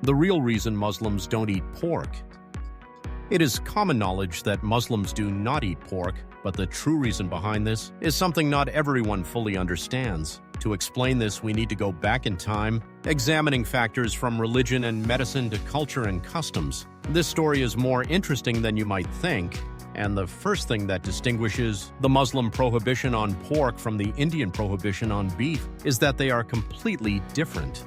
The real reason Muslims don't eat pork. It is common knowledge that Muslims do not eat pork, but the true reason behind this is something not everyone fully understands. To explain this, we need to go back in time, examining factors from religion and medicine to culture and customs. This story is more interesting than you might think, and the first thing that distinguishes the Muslim prohibition on pork from the Indian prohibition on beef is that they are completely different.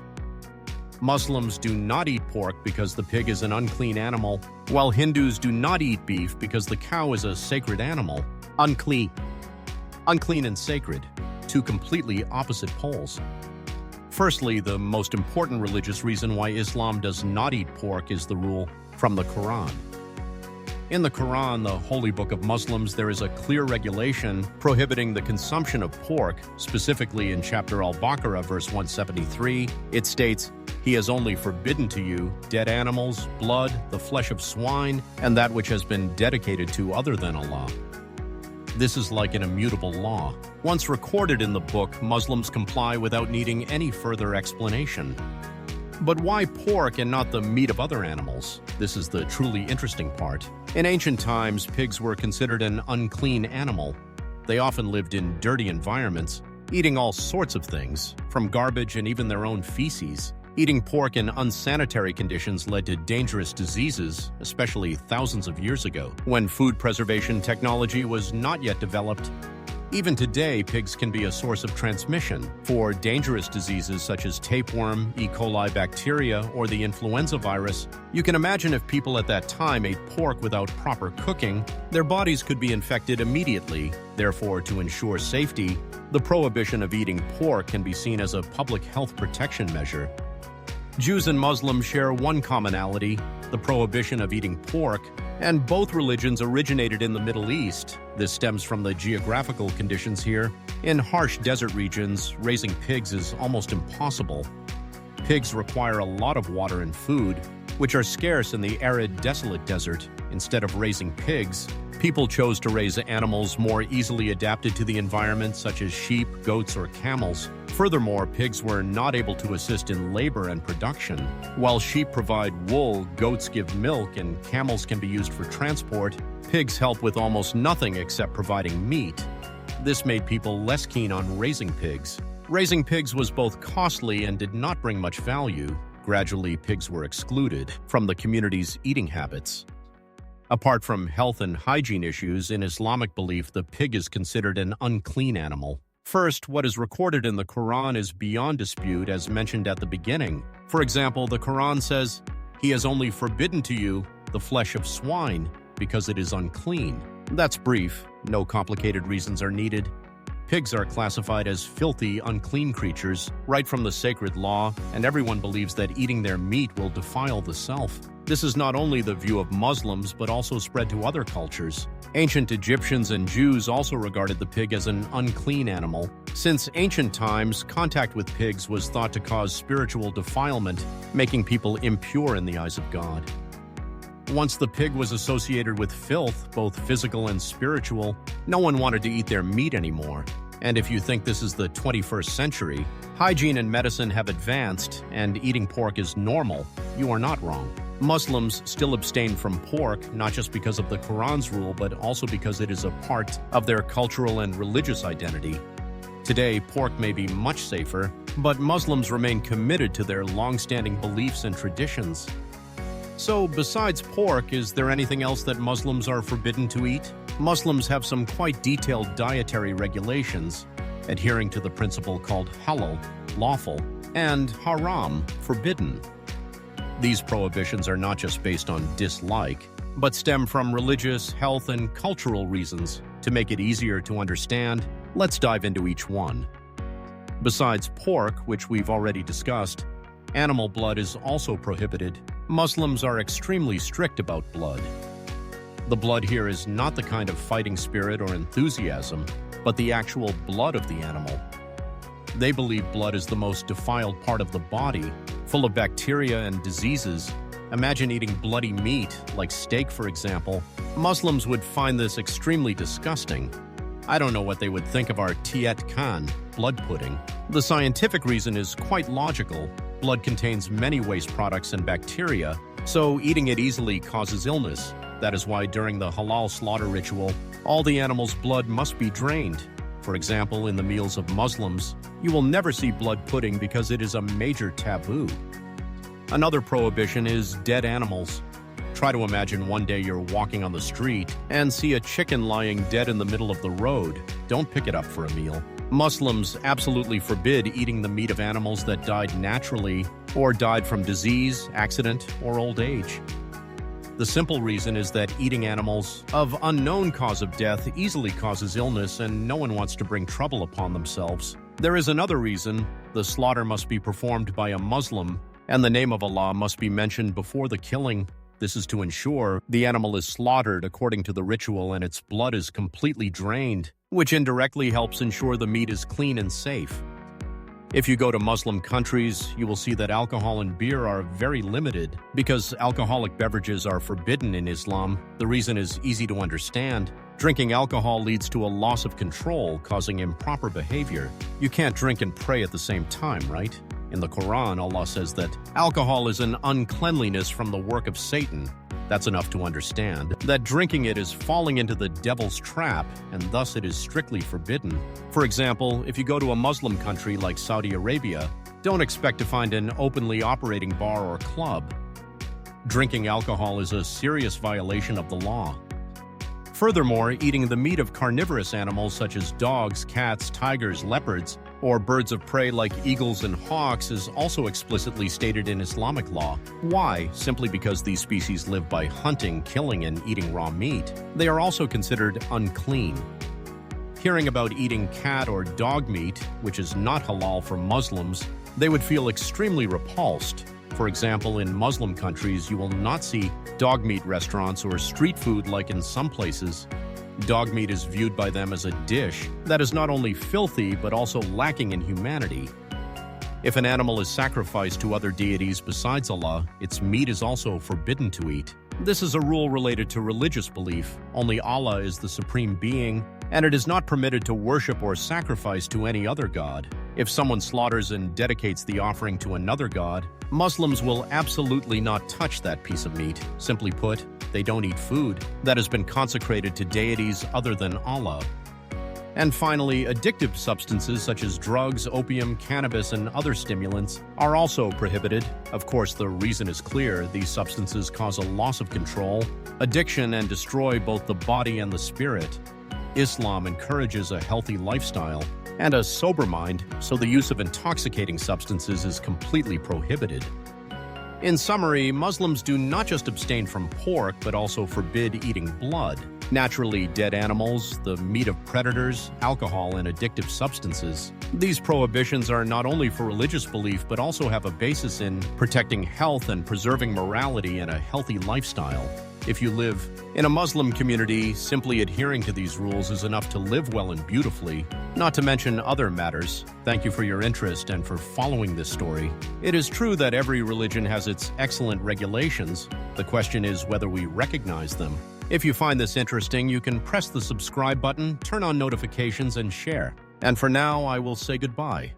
Muslims do not eat pork because the pig is an unclean animal, while Hindus do not eat beef because the cow is a sacred animal. Unclean and sacred, two completely opposite poles. Firstly, the most important religious reason why Islam does not eat pork is the rule from the Quran. In the Quran, the holy book of Muslims, there is a clear regulation prohibiting the consumption of pork. Specifically in chapter Al-Baqarah, verse 173, it states, "He has only forbidden to you dead animals, blood, the flesh of swine, and that which has been dedicated to other than Allah." This is like an immutable law. Once recorded in the book, Muslims comply without needing any further explanation. But why pork and not the meat of other animals? This is the truly interesting part. In ancient times, pigs were considered an unclean animal. They often lived in dirty environments, eating all sorts of things, from garbage and even their own feces. Eating pork in unsanitary conditions led to dangerous diseases, especially thousands of years ago, when food preservation technology was not yet developed. Even today, pigs can be a source of transmission for dangerous diseases such as tapeworm, E. coli bacteria, or the influenza virus. You can imagine if people at that time ate pork without proper cooking, their bodies could be infected immediately. Therefore, to ensure safety, the prohibition of eating pork can be seen as a public health protection measure. Jews and Muslims share one commonality, the prohibition of eating pork, and both religions originated in the Middle East. This stems from the geographical conditions here. In harsh desert regions, raising pigs is almost impossible. Pigs require a lot of water and food, which are scarce in the arid, desolate desert. Instead of raising pigs, people chose to raise animals more easily adapted to the environment, such as sheep, goats, or camels. Furthermore, pigs were not able to assist in labor and production. While sheep provide wool, goats give milk, and camels can be used for transport, pigs help with almost nothing except providing meat. This made people less keen on raising pigs. Raising pigs was both costly and did not bring much value. Gradually, pigs were excluded from the community's eating habits. Apart from health and hygiene issues, in Islamic belief, the pig is considered an unclean animal. First, what is recorded in the Quran is beyond dispute, as mentioned at the beginning. For example, the Quran says, "He has only forbidden to you the flesh of swine because it is unclean." That's brief. No complicated reasons are needed. Pigs are classified as filthy, unclean creatures, right from the sacred law, and everyone believes that eating their meat will defile the self. This is not only the view of Muslims, but also spread to other cultures. Ancient Egyptians and Jews also regarded the pig as an unclean animal. Since ancient times, contact with pigs was thought to cause spiritual defilement, making people impure in the eyes of God. Once the pig was associated with filth, both physical and spiritual, no one wanted to eat their meat anymore. And if you think this is the 21st century, hygiene and medicine have advanced, and eating pork is normal, you are not wrong. Muslims still abstain from pork, not just because of the Quran's rule, but also because it is a part of their cultural and religious identity. Today, pork may be much safer, but Muslims remain committed to their long-standing beliefs and traditions. So, besides pork, is there anything else that Muslims are forbidden to eat? Muslims have some quite detailed dietary regulations, adhering to the principle called halal, lawful, and haram, forbidden. These prohibitions are not just based on dislike, but stem from religious, health, and cultural reasons. To make it easier to understand, let's dive into each one. Besides pork, which we've already discussed, animal blood is also prohibited. Muslims are extremely strict about blood. The blood here is not the kind of fighting spirit or enthusiasm, but the actual blood of the animal. They believe blood is the most defiled part of the body, full of bacteria and diseases. Imagine eating bloody meat, like steak for example. Muslims would find this extremely disgusting. I don't know what they would think of our tiet khan, blood pudding. The scientific reason is quite logical. Blood contains many waste products and bacteria, so eating it easily causes illness. That is why during the halal slaughter ritual, all the animal's blood must be drained. For example, in the meals of Muslims, you will never see blood pudding because it is a major taboo. Another prohibition is dead animals. Try to imagine one day you're walking on the street and see a chicken lying dead in the middle of the road. Don't pick it up for a meal. Muslims absolutely forbid eating the meat of animals that died naturally or died from disease, accident, or old age. The simple reason is that eating animals of unknown cause of death easily causes illness, and no one wants to bring trouble upon themselves. There is another reason: the slaughter must be performed by a Muslim, and the name of Allah must be mentioned before the killing. This is to ensure the animal is slaughtered according to the ritual and its blood is completely drained, which indirectly helps ensure the meat is clean and safe. If you go to Muslim countries, you will see that alcohol and beer are very limited. Because alcoholic beverages are forbidden in Islam, the reason is easy to understand. Drinking alcohol leads to a loss of control, causing improper behavior. You can't drink and pray at the same time, right? In the Quran, Allah says that alcohol is an uncleanliness from the work of Satan. That's enough to understand that drinking it is falling into the devil's trap, and thus it is strictly forbidden. For example, if you go to a Muslim country like Saudi Arabia, don't expect to find an openly operating bar or club. Drinking alcohol is a serious violation of the law. Furthermore, eating the meat of carnivorous animals such as dogs, cats, tigers, leopards, or birds of prey like eagles and hawks is also explicitly stated in Islamic law. Why? Simply because these species live by hunting, killing, and eating raw meat. They are also considered unclean. Hearing about eating cat or dog meat, which is not halal for Muslims, they would feel extremely repulsed. For example, in Muslim countries, you will not see dog meat restaurants or street food like in some places. Dog meat is viewed by them as a dish that is not only filthy but also lacking in humanity. If an animal is sacrificed to other deities besides Allah, its meat is also forbidden to eat. This is a rule related to religious belief. Only Allah is the supreme being, and it is not permitted to worship or sacrifice to any other god. If someone slaughters and dedicates the offering to another god, Muslims will absolutely not touch that piece of meat. Simply put, they don't eat food that has been consecrated to deities other than Allah. And finally, addictive substances such as drugs, opium, cannabis, and other stimulants are also prohibited. Of course, the reason is clear: these substances cause a loss of control, addiction, and destroy both the body and the spirit. Islam encourages a healthy lifestyle and a sober mind, so the use of intoxicating substances is completely prohibited. In summary, Muslims do not just abstain from pork, but also forbid eating blood, naturally dead animals, the meat of predators, alcohol, and addictive substances. These prohibitions are not only for religious belief, but also have a basis in protecting health and preserving morality and a healthy lifestyle. If you live in a Muslim community, simply adhering to these rules is enough to live well and beautifully, not to mention other matters. Thank you for your interest and for following this story. It is true that every religion has its excellent regulations. The question is whether we recognize them. If you find this interesting, you can press the subscribe button, turn on notifications, and share. And for now, I will say goodbye.